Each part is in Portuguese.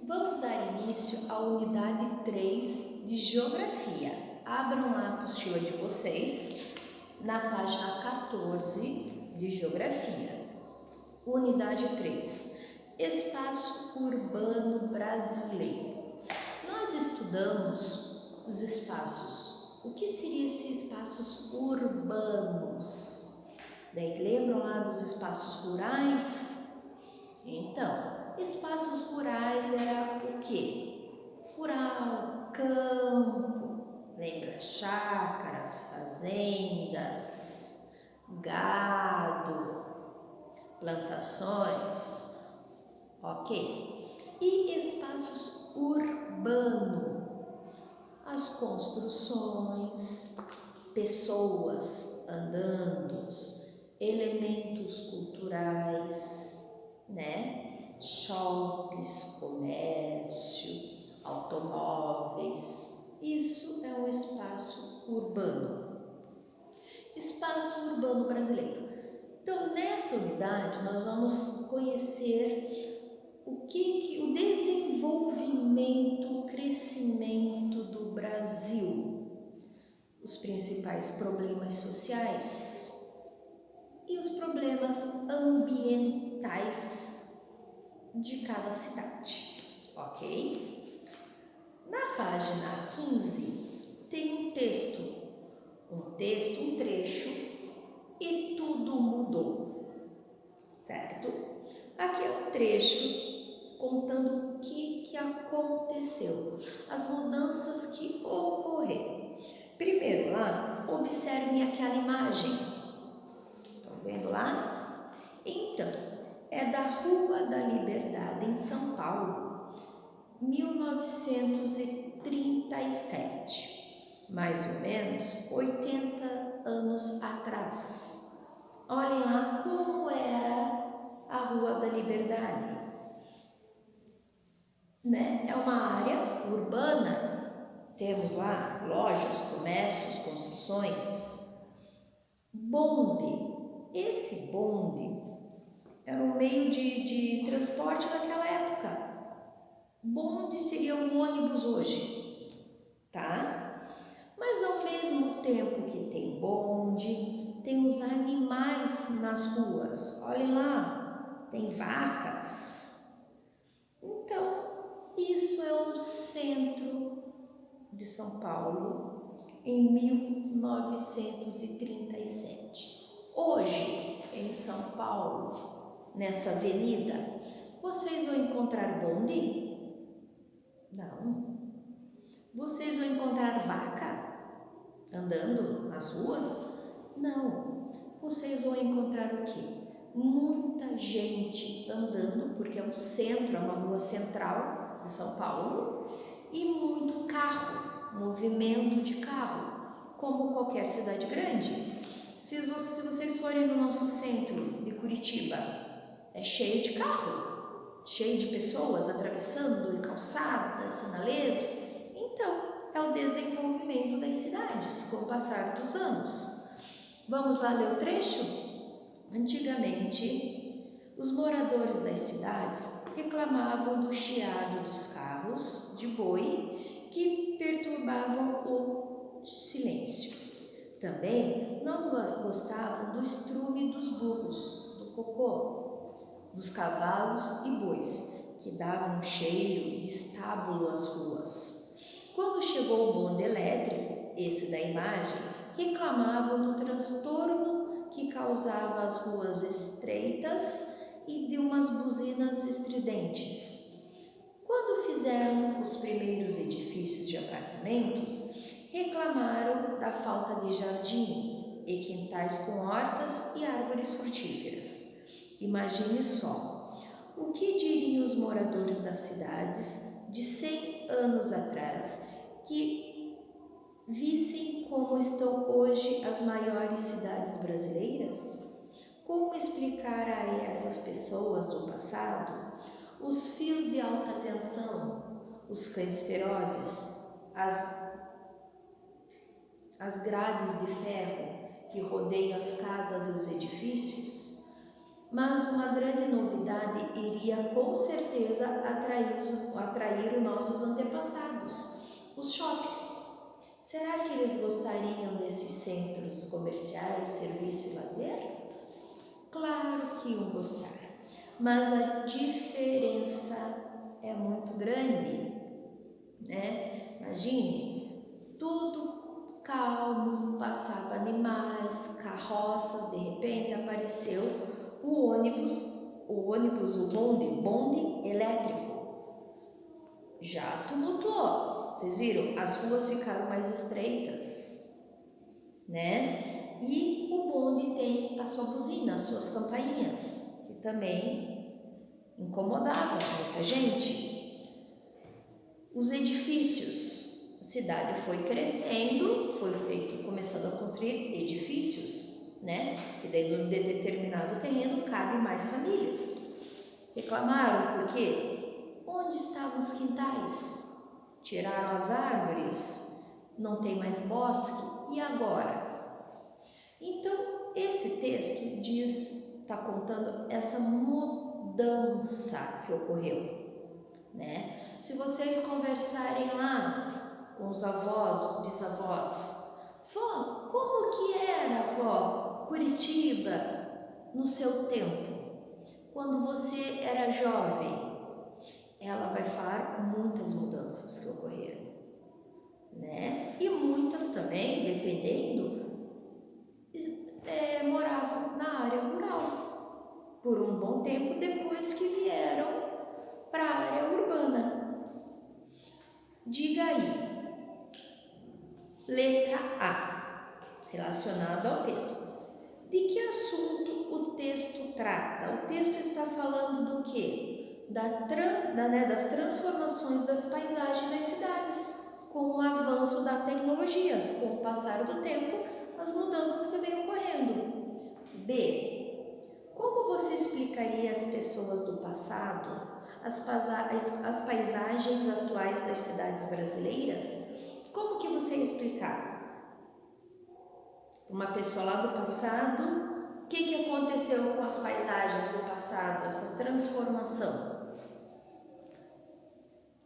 Vamos dar início à unidade 3 de Geografia. Abram lá a apostila de vocês, na página 14 de Geografia. Unidade 3, Espaço Urbano Brasileiro. Nós estudamos os espaços. O que seriam esses espaços urbanos? Daí lembram lá dos espaços rurais? Então, espaços rurais era o quê? Rural, campo, lembra? Chácaras, fazendas, gado, plantações, ok? E espaços urbanos, as construções, pessoas andando, elementos culturais, né? Shoppings, comércio, automóveis, isso é um espaço urbano. Espaço urbano brasileiro. Então, nessa unidade, nós vamos conhecer o desenvolvimento, o crescimento do Brasil, os principais problemas sociais e os problemas ambientais de cada cidade, ok? Na página 15 tem um trecho, e tudo mudou, certo? Aqui é um trecho contando o que aconteceu, as mudanças que ocorreram. Primeiro lá, observem aquela imagem, estão vendo lá? Então, é da Rua da Liberdade, em São Paulo, 1937, mais ou menos 80 anos atrás. Olhem lá como era a Rua da Liberdade, né? É uma área urbana, temos lá lojas, comércios, construções, bonde. Esse bonde era um meio de transporte naquela época. Bonde seria um ônibus hoje, tá? Mas ao mesmo tempo que tem bonde, tem os animais nas ruas. Olhem lá, tem vacas. Então, isso é o centro de São Paulo em 1937. Hoje, em São Paulo, nessa avenida, vocês vão encontrar bonde? Não. Vocês vão encontrar vaca andando nas ruas? Não. Vocês vão encontrar o quê? Muita gente andando, porque é um centro, é uma rua central de São Paulo, e muito carro, movimento de carro, como qualquer cidade grande. Se vocês forem no nosso centro de Curitiba, é cheio de carro, cheio de pessoas atravessando calçadas, sinaleiros. Então, é o desenvolvimento das cidades com o passar dos anos. Vamos lá ler o trecho? Antigamente, os moradores das cidades reclamavam do chiado dos carros de boi que perturbavam o silêncio. Também não gostavam do estrume dos burros, do cocô, dos cavalos e bois, que davam um cheiro de estábulo às ruas. Quando chegou o bonde elétrico, esse da imagem, reclamavam do transtorno que causava as ruas estreitas e de umas buzinas estridentes. Quando fizeram os primeiros edifícios de apartamentos, reclamaram da falta de jardim e quintais com hortas e árvores frutíferas. Imagine só, o que diriam os moradores das cidades de 100 anos atrás que vissem como estão hoje as maiores cidades brasileiras? Como explicar a essas pessoas do passado os fios de alta tensão, os cães ferozes, as grades de ferro que rodeiam as casas e os edifícios? mas uma grande novidade iria com certeza atrair os nossos antepassados, os shoppings. Será que eles gostariam desses centros comerciais, serviço e lazer? Claro que iam gostar, mas a diferença é muito grande, né? Imagine, tudo calmo, passava animais, carroças, de repente apareceu o bonde elétrico. Já tumultuou, vocês viram? As ruas ficaram mais estreitas, né? E o bonde tem a sua buzina, as suas campainhas, que também incomodavam muita gente. Os edifícios, a cidade foi crescendo, começando a construir edifícios, né? Que daí no determinado terreno cabe mais famílias. Reclamaram porque onde estavam os quintais? Tiraram as árvores, não tem mais bosque, e agora? Então, esse texto está contando essa mudança que ocorreu, né? Se vocês conversarem lá com os avós, os bisavós, vó, como que era, vó, Curitiba no seu tempo, quando você era jovem? Ela vai falar muitas mudanças que ocorreram, né? E muitas também, dependendo, moravam na área rural por um bom tempo depois que vieram para a área urbana. Diga aí, letra A, relacionado ao texto. De que assunto o texto trata? O texto está falando do quê? Das transformações das paisagens das cidades, com o avanço da tecnologia, com o passar do tempo, as mudanças que vêm ocorrendo. B, como você explicaria às pessoas do passado as paisagens atuais das cidades brasileiras? Como que você ia explicar? Uma pessoa lá do passado, o que aconteceu com as paisagens do passado, essa transformação?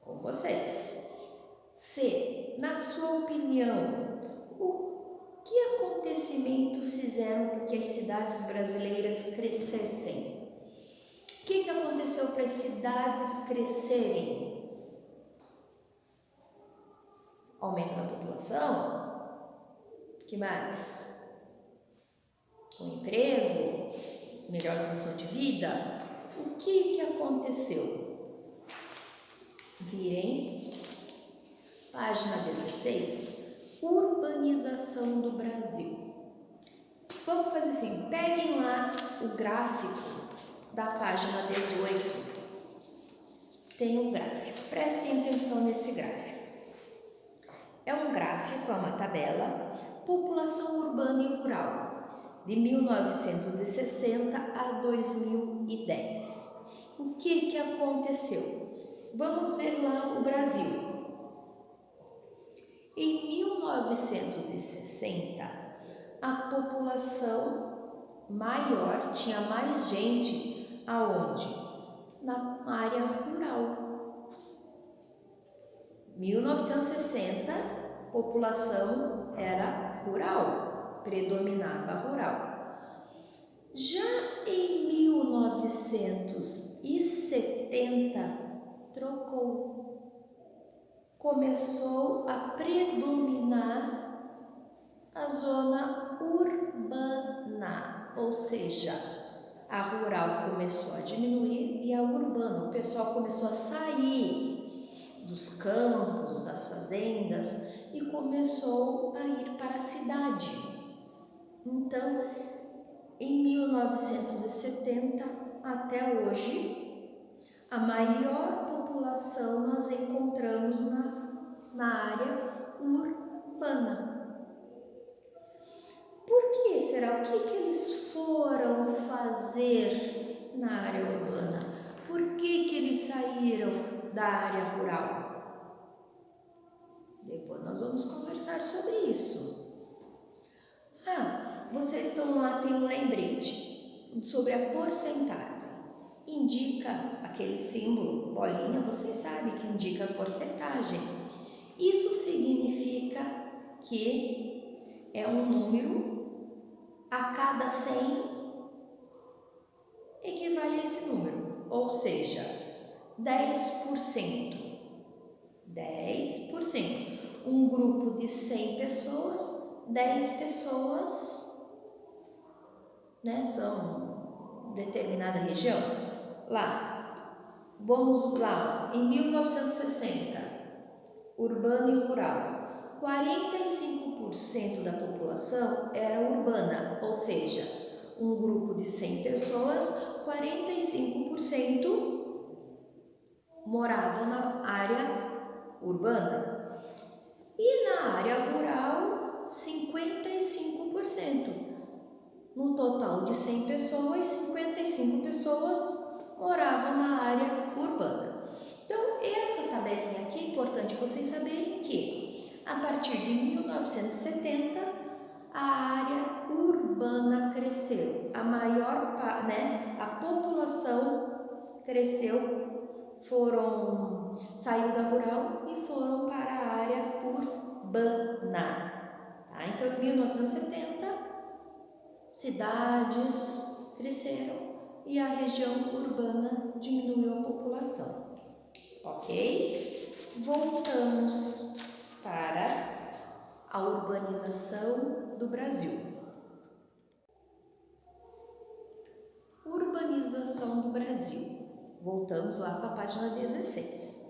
Com vocês. C, na sua opinião, o que acontecimento fizeram com que as cidades brasileiras crescessem? O que aconteceu para as cidades crescerem? Aumento da população? Que mais? O emprego? Melhor condição de vida? O que aconteceu? Virem, página 16, urbanização do Brasil. Vamos fazer assim, peguem lá o gráfico da página 18. Tem um gráfico, prestem atenção nesse gráfico. É um gráfico, é uma tabela, população urbana e rural, de 1960 a 2010. O que aconteceu? Vamos ver lá o Brasil. Em 1960, a população maior, tinha mais gente aonde? Na área rural. 1960, população era rural, predominava rural. Já em 1970, trocou. Começou a predominar a zona urbana, ou seja, a rural começou a diminuir e a urbana, o pessoal começou a sair dos campos, das fazendas e começou a ir para a cidade. Então, em 1970 até hoje, a maior população nós encontramos na área urbana. Por que será? O que eles foram fazer na área urbana? Por que eles saíram da área rural? Depois nós vamos conversar sobre isso. Vocês estão lá, tem um lembrete. sobre a porcentagem. Indica aquele símbolo, bolinha, vocês sabem que indica a porcentagem. Isso significa que é um número a cada 100 equivale a esse número, ou seja, 10%. 10%. Um grupo de 100 pessoas, 10 pessoas, né, são determinada região. Lá, vamos lá, em 1960, urbano e rural, 45% da população era urbana, ou seja, um grupo de 100 pessoas, 45% moravam na área urbana. E na área rural, 55%. No total de 100 pessoas, 55 pessoas moravam na área urbana. Então, essa tabelinha aqui é importante vocês saberem que, a partir de 1970, a área urbana cresceu. A maior, a população cresceu, saiu da rural e foram para a área urbana. Tá? Então, em 1970, cidades cresceram e a região urbana diminuiu a população. Ok? Voltamos para a urbanização do Brasil. Urbanização do Brasil. Voltamos lá para a página 16.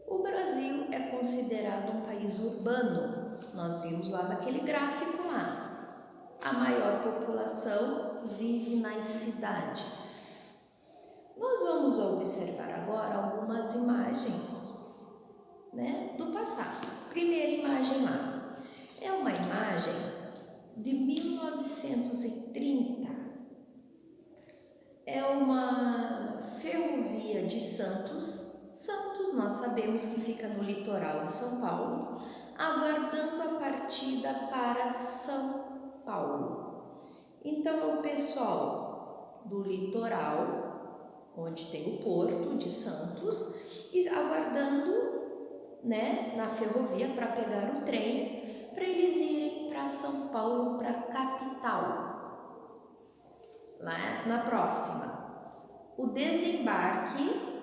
O Brasil é considerado um país urbano. Nós vimos lá naquele gráfico lá. A maior população vive nas cidades. Nós vamos observar agora algumas imagens, do passado. Primeira imagem lá. É uma imagem de 1930. É uma ferrovia de Santos. Santos, nós sabemos que fica no litoral de São Paulo, aguardando a partida para São Paulo. Então, é o pessoal do litoral, onde tem o porto de Santos, e aguardando, na ferrovia para pegar o trem, para eles irem para São Paulo, para a capital. Lá na próxima, o desembarque,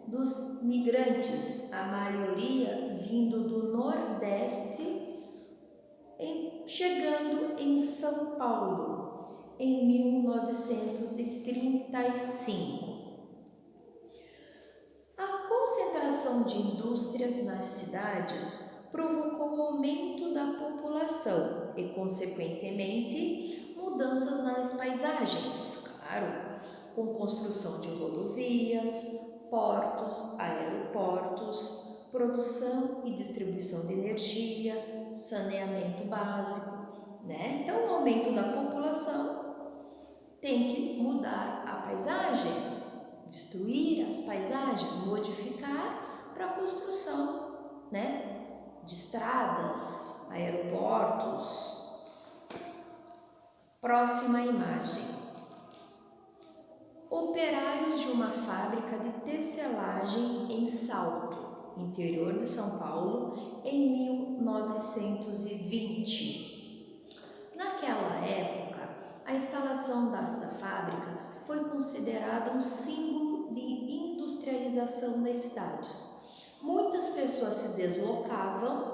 dos migrantes, a maioria vindo do Nordeste, chegando em São Paulo em 1935. A concentração de indústrias nas cidades provocou o aumento da população e, consequentemente, mudanças nas paisagens, claro, com construção de rodovias, portos, aeroportos, produção e distribuição de energia, saneamento básico, Então, o aumento da população tem que mudar a paisagem, destruir as paisagens, modificar para a construção, de estradas, aeroportos. Próxima imagem. Operários de uma fábrica de tecelagem em Salto, interior de São Paulo, em 1920. Naquela época, a instalação da fábrica foi considerada um símbolo de industrialização das cidades. Muitas pessoas se deslocavam,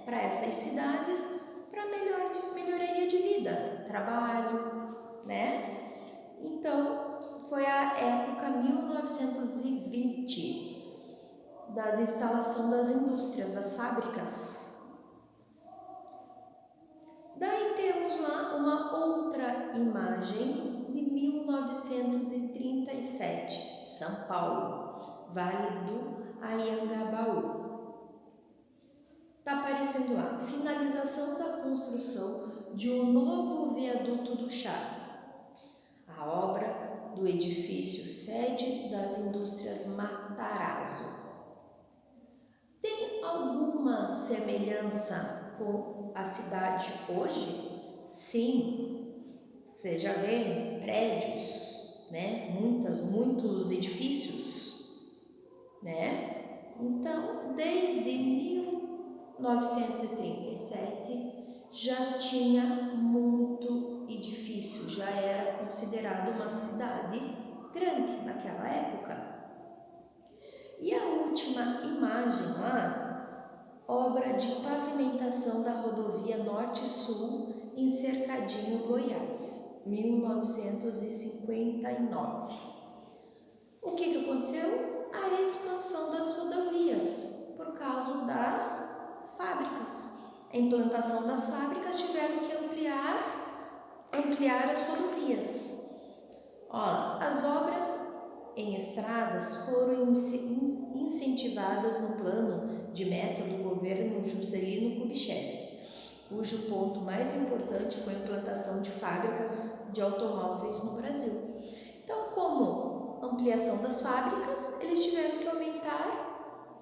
para essas cidades, para melhoria de vida, trabalho, Então, foi a época 1920 das instalações das indústrias, das fábricas. Daí temos lá uma outra imagem de 1937, São Paulo, Vale do Anhangabaú. Está aparecendo lá, finalização da construção de um novo viaduto do Chá. A obra do edifício sede das indústrias Matarazzo. Tem alguma semelhança com a cidade hoje? Sim, você já vê prédios, né? Muitos edifícios, né? Então, desde 1937 já tinha muito edifício, já era considerado uma cidade grande naquela época. E a última imagem lá, obra de pavimentação da rodovia Norte-Sul em Cercadinho, Goiás, 1959. O que aconteceu? A expansão das rodovias, por causa das fábricas. A implantação das fábricas tiveram que ampliar as rodovias. Olha, as obras em estradas foram incentivadas no plano de meta do governo Juscelino Kubitschek, cujo ponto mais importante foi a implantação de fábricas de automóveis no Brasil. Então, como ampliação das fábricas, eles tiveram que aumentar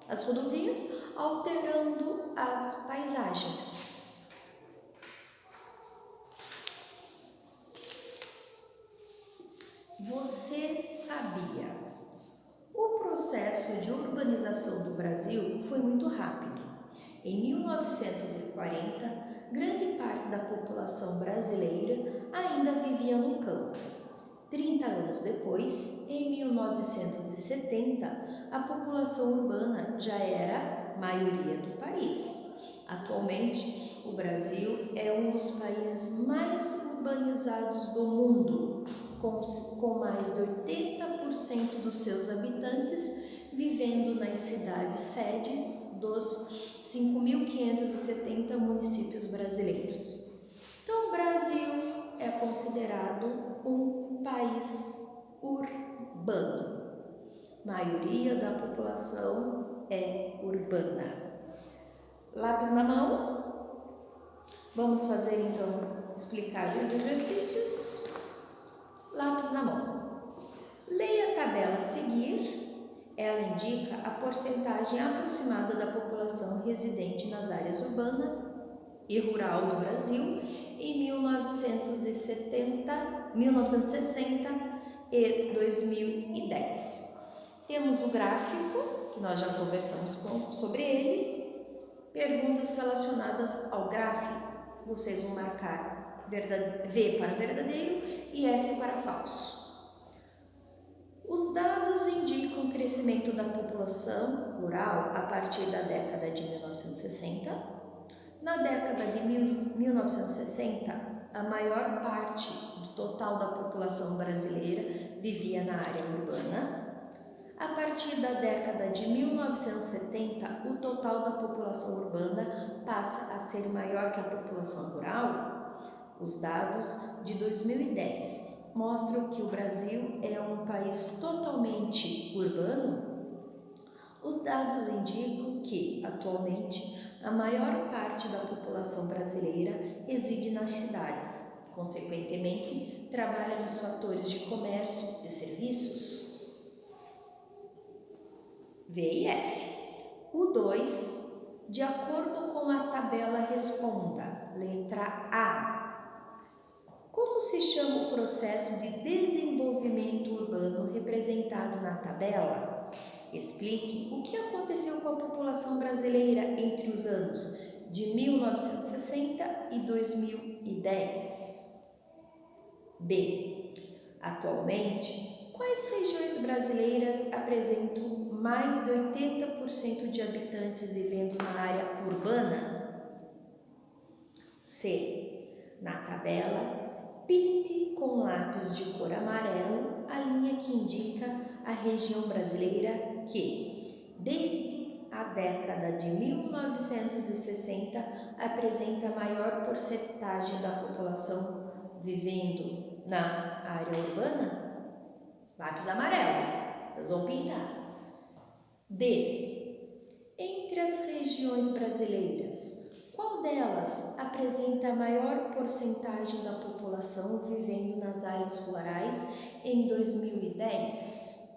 as rodovias, alterando as paisagens. Você sabia? O processo de urbanização do Brasil foi muito rápido. Em 1940, grande parte da população brasileira ainda vivia no campo. 30 anos depois, em 1970, a população urbana já era maioria do país. Atualmente, o Brasil é um dos países mais urbanizados do mundo, com mais de 80% dos seus habitantes vivendo nas cidades sede dos 5.570 municípios brasileiros. Então, o Brasil é considerado um país urbano. A maioria da população é urbana. Lápis na mão? Vamos fazer então, explicar os exercícios. Lápis na mão. Leia a tabela a seguir. Ela indica a porcentagem aproximada da população residente nas áreas urbanas e rural do Brasil em 1960 e 2010. Temos o gráfico, que nós já conversamos sobre ele. Perguntas relacionadas ao gráfico, vocês vão marcar V para verdadeiro e F para falso. Os dados indicam o crescimento da população rural a partir da década de 1960. Na década de 1960, a maior parte do total da população brasileira vivia na área urbana. A partir da década de 1970, o total da população urbana passa a ser maior que a população rural. Os dados de 2010 mostram que o Brasil é um país totalmente urbano. Os dados indicam que, atualmente, a maior parte da população brasileira reside nas cidades, consequentemente, trabalha nos fatores de comércio e serviços. V e F. O 2, de acordo com a tabela, responda. Letra A. Como se chama o processo de desenvolvimento urbano representado na tabela? Explique o que aconteceu com a população brasileira entre os anos de 1960 e 2010. B. Atualmente, quais regiões brasileiras apresentam mais de 80% de habitantes vivendo na área urbana? C. Na tabela, pinte com lápis de cor amarelo a linha que indica a região brasileira que, desde a década de 1960, apresenta maior porcentagem da população vivendo na área urbana. Lápis amarelo, nós vamos pintar. D. Entre as regiões brasileiras, qual delas apresenta a maior porcentagem da população vivendo nas áreas rurais em 2010?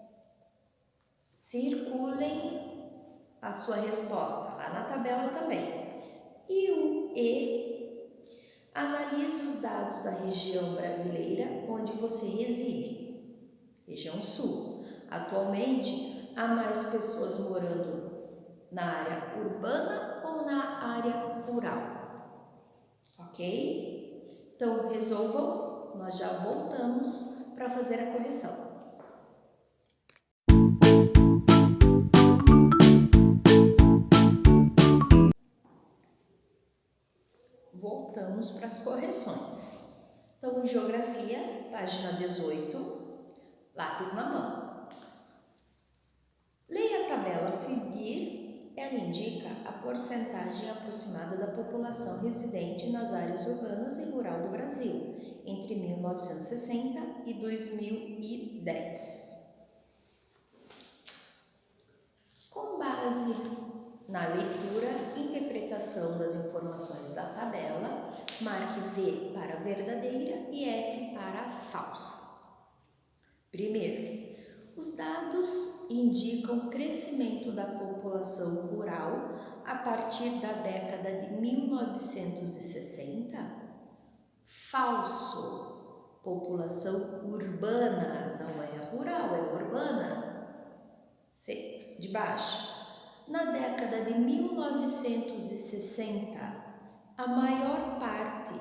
Circulem a sua resposta lá na tabela também. E o E, Analise os dados da região brasileira onde você reside. Região Sul. Atualmente, há mais pessoas morando na área urbana ou na área rural? Ok? Então, resolvam. Nós já voltamos para fazer a correção. Voltamos para as correções. Então, Geografia, página 18, lápis na mão. Leia a tabela a seguir, ela indica a porcentagem aproximada da população residente nas áreas urbanas e rural do Brasil, entre 1960 e 2010. Com base na leitura e interpretação das informações da tabela, marque V para verdadeira e F para falsa. Primeiro, os dados indicam o crescimento da população rural a partir da década de 1960. Falso, população urbana, não é rural, é urbana. C, de baixo. Na década de 1960, a maior parte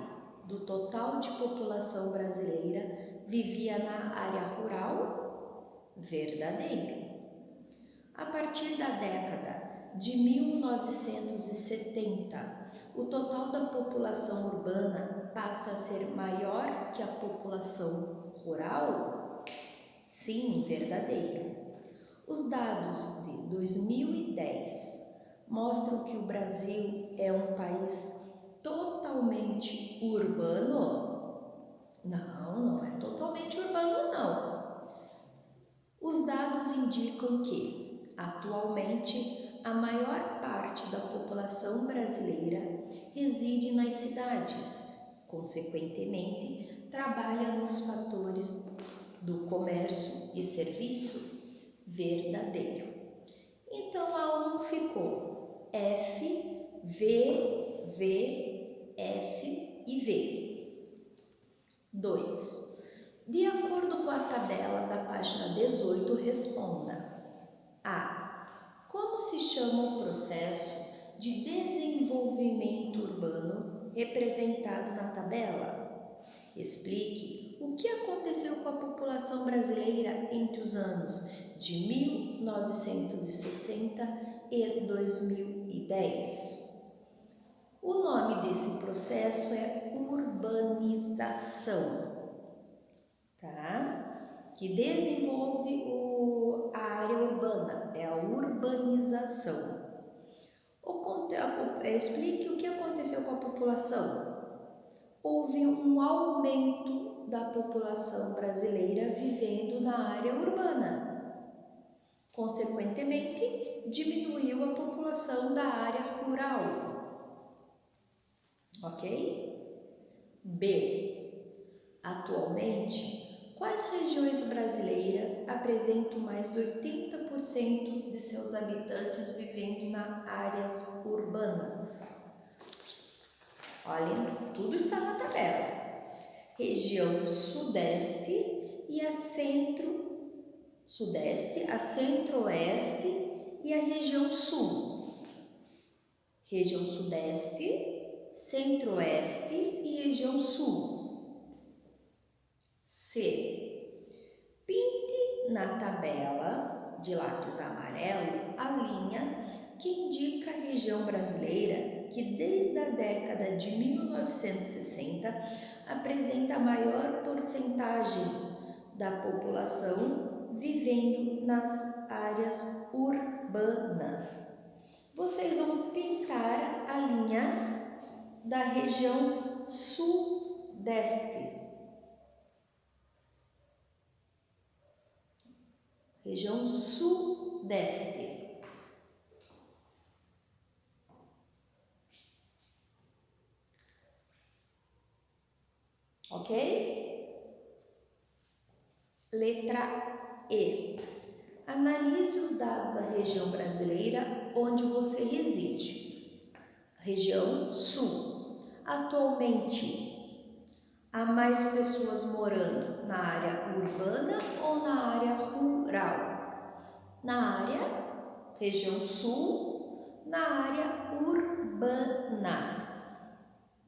do total de população brasileira vivia na área rural? Verdadeiro. A partir da década de 1970, o total da população urbana passa a ser maior que a população rural? Sim, verdadeiro. Os dados de 2010 mostram que o Brasil é um país totalmente urbano? Não, não é totalmente urbano, não. Os dados indicam que, atualmente, a maior parte da população brasileira reside nas cidades, consequentemente, trabalha nos fatores do comércio e serviço. Verdadeiro. Então, a 1 ficou F, V, V, F e V. 2. De acordo com a tabela da página 18, responda. A. Como se chama o processo de desenvolvimento urbano representado na tabela? Explique o que aconteceu com a população brasileira entre os anos de 1960 e 2010. O nome desse processo é urbanização, tá? Que desenvolve a área urbana, é a urbanização. Explique o que aconteceu com a população. Houve um aumento da população brasileira vivendo na área urbana. Consequentemente, diminuiu a população da área rural. Ok? B. Atualmente, quais regiões brasileiras apresentam mais de 80% de seus habitantes vivendo nas áreas urbanas? Olhem, tudo está na tabela. Região Sudeste e a Centro-Sudeste, a Centro-Oeste e a região Sul. Região Sudeste, Centro-Oeste e região Sul. C. Pinte na tabela de lápis amarelo a linha que indica a região brasileira que desde a década de 1960 apresenta a maior porcentagem da população vivendo nas áreas urbanas. Vocês vão pintar a linha da região Sudeste. Região Sudeste. Ok? Letra E. Analise os dados da região brasileira onde você reside. Região Sul. atualmente há mais pessoas morando na área urbana ou na área rural? Na área região sul, na área urbana.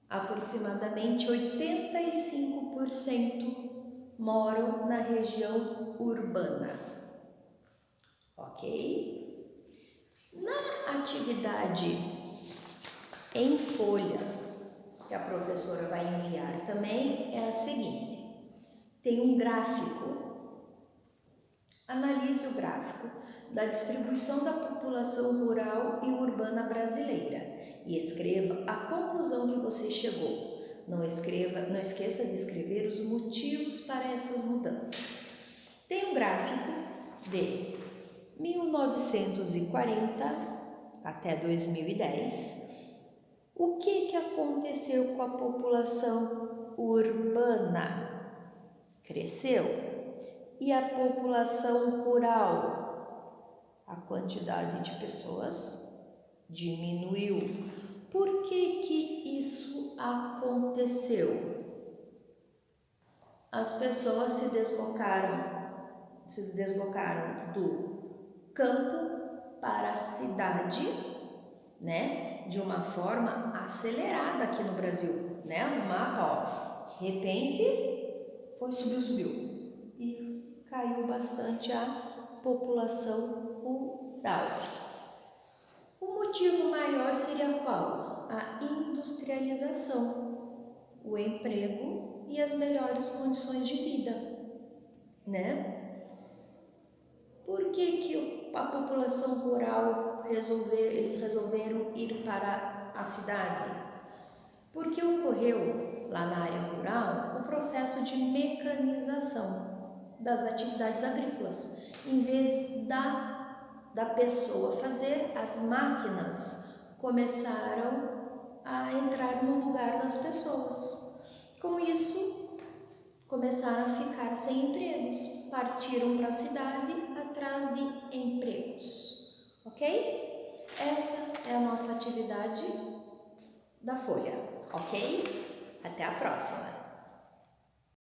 Aproximadamente 85% moram na região urbana, ok? Na atividade em folha, que a professora vai enviar também, é a seguinte: tem um gráfico, analise o gráfico da distribuição da população rural e urbana brasileira e escreva a conclusão que você chegou. Não esqueça de escrever os motivos para essas mudanças. Tem um gráfico de 1940 até 2010. O que aconteceu com a população urbana? Cresceu. E a população rural? A quantidade de pessoas diminuiu. Por que isso aconteceu? As pessoas se deslocaram do campo para a cidade, né? De uma forma acelerada aqui no Brasil, né? O mapa, ó, de repente subiu e caiu bastante a população rural. O motivo maior seria qual? A industrialização, o emprego e as melhores condições de vida, né? Por que a população rural eles resolveram ir para a cidade? Porque ocorreu lá na área rural o processo de mecanização das atividades agrícolas. Em vez da pessoa fazer, as máquinas começaram a entrar no lugar das pessoas. Com isso, começaram a ficar sem empregos, partiram para a cidade atrás de empregos, ok? Essa é a nossa atividade da folha, ok? Até a próxima!